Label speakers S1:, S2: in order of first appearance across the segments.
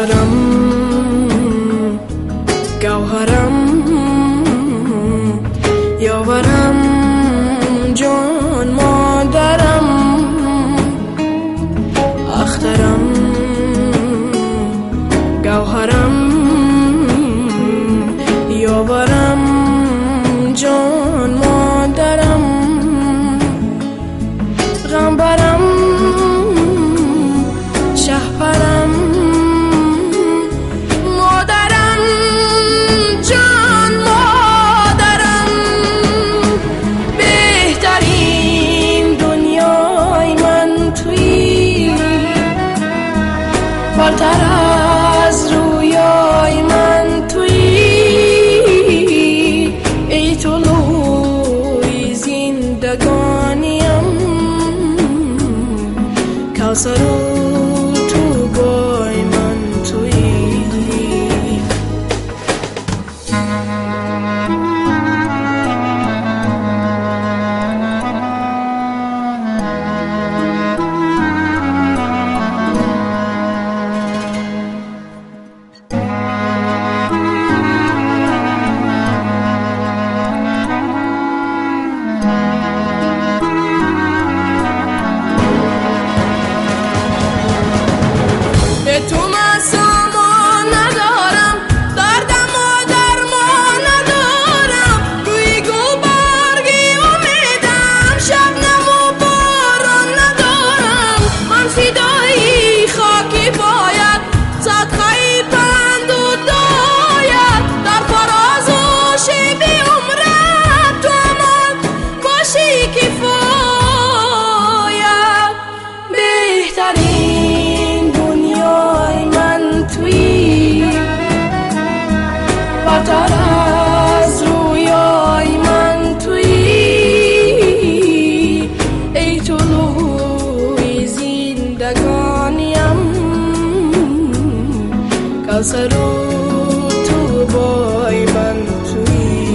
S1: گوهرم گوهرم یاورم جان مادرم اخترم گوهرم یاورم جان مادرم غمبرم شهپرم مادرم جان مادرم بهترین دنیای من تویی بالتر از رویای من تویی ای طلوع زندگانیم کوثر تو بای من تویی تو مساما ندارم دردم و درمان ندارم روی گل برگی امیدم شبنم و باران ندارم من فدایی خاکی باید صدقه پند و داید در فراز و شیب عمرت تو امان باشی کفایت بهترین بالتر از رویای من تویی ای طلوع زندگانیم کوثر تو بای من تویی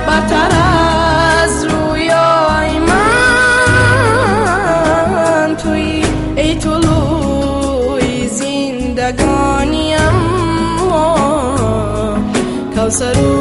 S1: بالتر از رویای من تویی ای طلوع زندگانیم کوثر